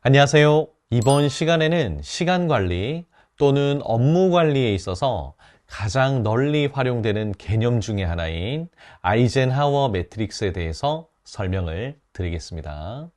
안녕하세요. 이번 시간에는 시간 관리 또는 업무 관리에 있어서 가장 널리 활용되는 개념 중에 하나인 아이젠하워 매트릭스에 대해서 설명을 드리겠습니다.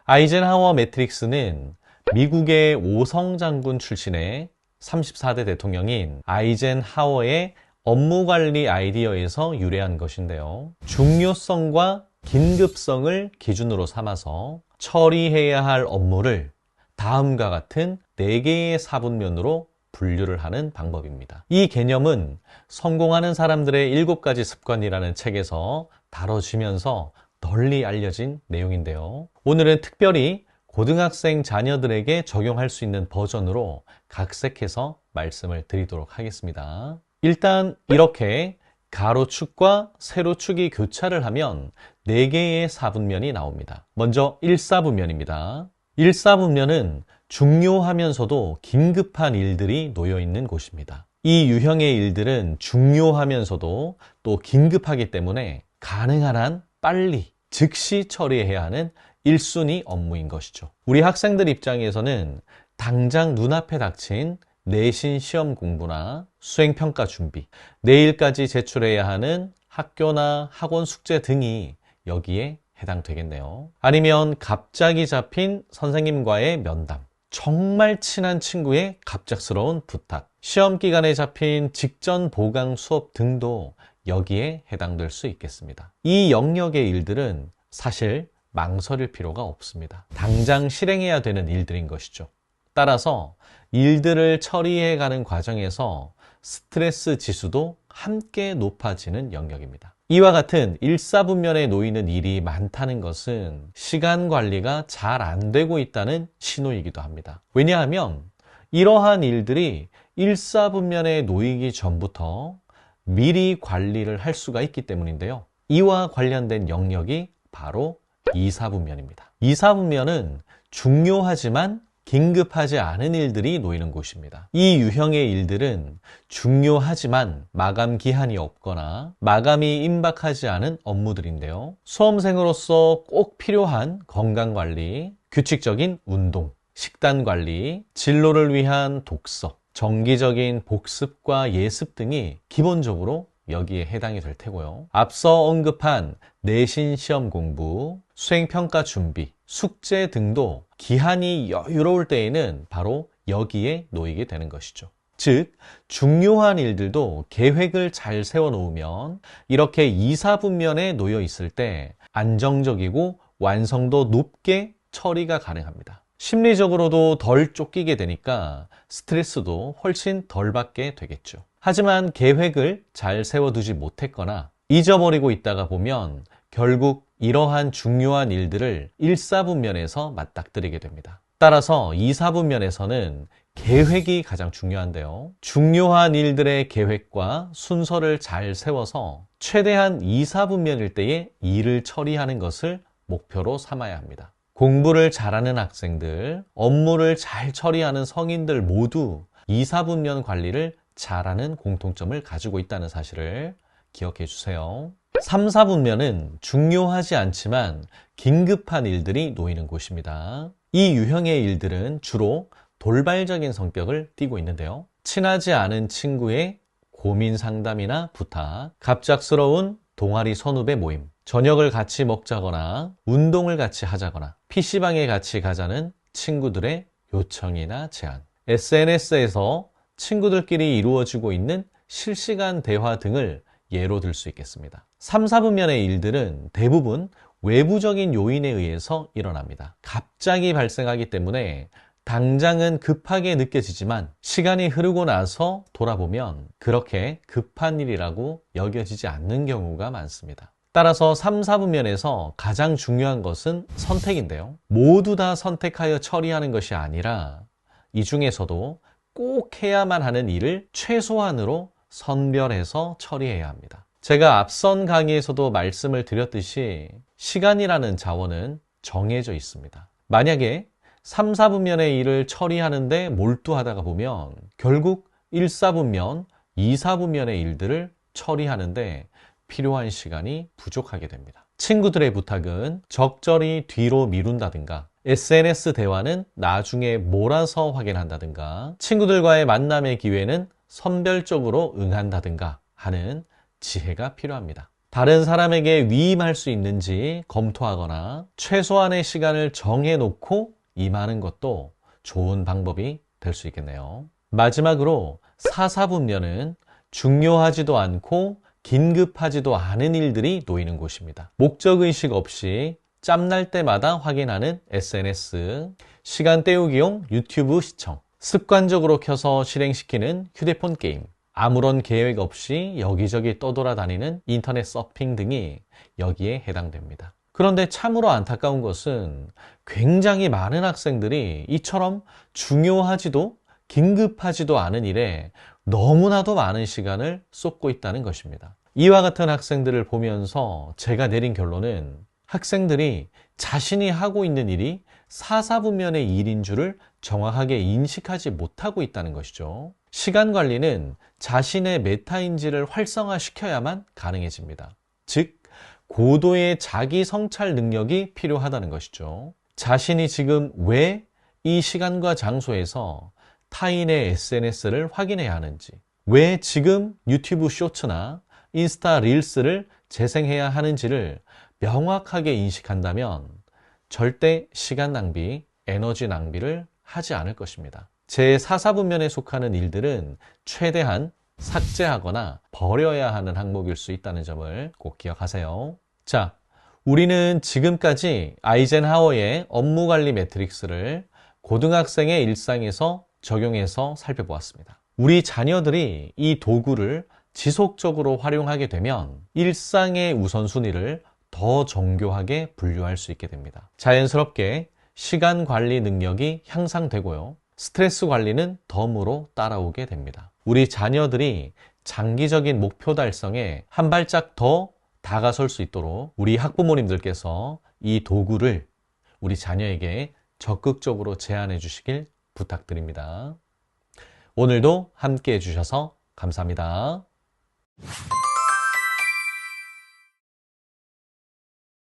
아이젠하워 매트릭스는 미국의 오성 장군 출신의 34대 대통령인 아이젠하워의 업무관리 아이디어에서 유래한 것인데요. 중요성과 긴급성을 기준으로 삼아서 처리해야 할 업무를 다음과 같은 4개의 사분면으로 분류를 하는 방법입니다. 이 개념은 성공하는 사람들의 7가지 습관이라는 책에서 다뤄지면서 널리 알려진 내용인데요. 오늘은 특별히 고등학생 자녀들에게 적용할 수 있는 버전으로 각색해서 말씀을 드리도록 하겠습니다. 일단 이렇게 가로축과 세로축이 교차를 하면 4개의 사분면이 나옵니다. 먼저 1사분면입니다. 1사분면은 중요하면서도 긴급한 일들이 놓여 있는 곳입니다. 이 유형의 일들은 중요하면서도 또 긴급하기 때문에 가능한 한 빨리 즉시 처리해야 하는 1순위 업무인 것이죠. 우리 학생들 입장에서는 당장 눈앞에 닥친 내신 시험 공부나 수행평가 준비, 내일까지 제출해야 하는 학교나 학원 숙제 등이 여기에 해당되겠네요. 아니면 갑자기 잡힌 선생님과의 면담, 정말 친한 친구의 갑작스러운 부탁, 시험 기간에 잡힌 직전 보강 수업 등도 여기에 해당될 수 있겠습니다. 이 영역의 일들은 사실 망설일 필요가 없습니다. 당장 실행해야 되는 일들인 것이죠. 따라서 일들을 처리해가는 과정에서 스트레스 지수도 함께 높아지는 영역입니다. 이와 같은 1사분면에 놓이는 일이 많다는 것은 시간 관리가 잘 안 되고 있다는 신호이기도 합니다. 왜냐하면 이러한 일들이 1사분면에 놓이기 전부터 미리 관리를 할 수가 있기 때문인데요. 이와 관련된 영역이 바로 2사분면입니다. 2사분면은 중요하지만 긴급하지 않은 일들이 놓이는 곳입니다. 이 유형의 일들은 중요하지만 마감 기한이 없거나 마감이 임박하지 않은 업무들인데요. 수험생으로서 꼭 필요한 건강관리, 규칙적인 운동, 식단관리, 진로를 위한 독서, 정기적인 복습과 예습 등이 기본적으로 여기에 해당이 될 테고요. 앞서 언급한 내신 시험 공부, 수행평가 준비, 숙제 등도 기한이 여유로울 때에는 바로 여기에 놓이게 되는 것이죠. 즉, 중요한 일들도 계획을 잘 세워놓으면 이렇게 2사분면에 놓여 있을 때 안정적이고 완성도 높게 처리가 가능합니다. 심리적으로도 덜 쫓기게 되니까 스트레스도 훨씬 덜 받게 되겠죠. 하지만 계획을 잘 세워두지 못했거나 잊어버리고 있다가 보면 결국 이러한 중요한 일들을 1사분면에서 맞닥뜨리게 됩니다. 따라서 2사분면에서는 계획이 가장 중요한데요. 중요한 일들의 계획과 순서를 잘 세워서 최대한 2사분면일 때에 일을 처리하는 것을 목표로 삼아야 합니다. 공부를 잘하는 학생들, 업무를 잘 처리하는 성인들 모두 2사분면 관리를 잘하는 공통점을 가지고 있다는 사실을 기억해 주세요. 3, 4분면은 중요하지 않지만 긴급한 일들이 놓이는 곳입니다. 이 유형의 일들은 주로 돌발적인 성격을 띠고 있는데요. 친하지 않은 친구의 고민 상담이나 부탁, 갑작스러운 동아리 선후배 모임, 저녁을 같이 먹자거나 운동을 같이 하자거나 PC방에 같이 가자는 친구들의 요청이나 제안, SNS에서 친구들끼리 이루어지고 있는 실시간 대화 등을 예로 들 수 있겠습니다. 3, 4분면의 일들은 대부분 외부적인 요인에 의해서 일어납니다. 갑자기 발생하기 때문에 당장은 급하게 느껴지지만 시간이 흐르고 나서 돌아보면 그렇게 급한 일이라고 여겨지지 않는 경우가 많습니다. 따라서 3, 4분면에서 가장 중요한 것은 선택인데요. 모두 다 선택하여 처리하는 것이 아니라 이 중에서도 꼭 해야만 하는 일을 최소한으로 선별해서 처리해야 합니다. 제가 앞선 강의에서도 말씀을 드렸듯이 시간이라는 자원은 정해져 있습니다. 만약에 3, 4분면의 일을 처리하는데 몰두하다가 보면 결국 1, 4분면, 2, 4분면의 일들을 처리하는데 필요한 시간이 부족하게 됩니다. 친구들의 부탁은 적절히 뒤로 미룬다든가, SNS 대화는 나중에 몰아서 확인한다든가, 친구들과의 만남의 기회는 선별적으로 응한다든가 하는 지혜가 필요합니다. 다른 사람에게 위임할 수 있는지 검토하거나 최소한의 시간을 정해놓고 임하는 것도 좋은 방법이 될 수 있겠네요. 마지막으로 사사분면은 중요하지도 않고 긴급하지도 않은 일들이 놓이는 곳입니다. 목적의식 없이 짬날 때마다 확인하는 SNS, 시간 때우기용 유튜브 시청, 습관적으로 켜서 실행시키는 휴대폰 게임, 아무런 계획 없이 여기저기 떠돌아다니는 인터넷 서핑 등이 여기에 해당됩니다. 그런데 참으로 안타까운 것은 굉장히 많은 학생들이 이처럼 중요하지도 긴급하지도 않은 일에 너무나도 많은 시간을 쏟고 있다는 것입니다. 이와 같은 학생들을 보면서 제가 내린 결론은 학생들이 자신이 하고 있는 일이 사사분면의 일인 줄을 정확하게 인식하지 못하고 있다는 것이죠. 시간 관리는 자신의 메타인지를 활성화시켜야만 가능해집니다. 즉, 고도의 자기 성찰 능력이 필요하다는 것이죠. 자신이 지금 왜 이 시간과 장소에서 타인의 SNS를 확인해야 하는지, 왜 지금 유튜브 쇼츠나 인스타 릴스를 재생해야 하는지를 명확하게 인식한다면 절대 시간 낭비, 에너지 낭비를 하지 않을 것입니다. 제 사사분면에 속하는 일들은 최대한 삭제하거나 버려야 하는 항목일 수 있다는 점을 꼭 기억하세요. 자, 우리는 지금까지 아이젠하워의 업무관리 매트릭스를 고등학생의 일상에서 적용해서 살펴보았습니다. 우리 자녀들이 이 도구를 지속적으로 활용하게 되면 일상의 우선순위를 더 정교하게 분류할 수 있게 됩니다. 자연스럽게 시간 관리 능력이 향상되고요. 스트레스 관리는 덤으로 따라오게 됩니다. 우리 자녀들이 장기적인 목표 달성에 한 발짝 더 다가설 수 있도록 우리 학부모님들께서 이 도구를 우리 자녀에게 적극적으로 제안해 주시길 부탁드립니다. 오늘도 함께 해주셔서 감사합니다.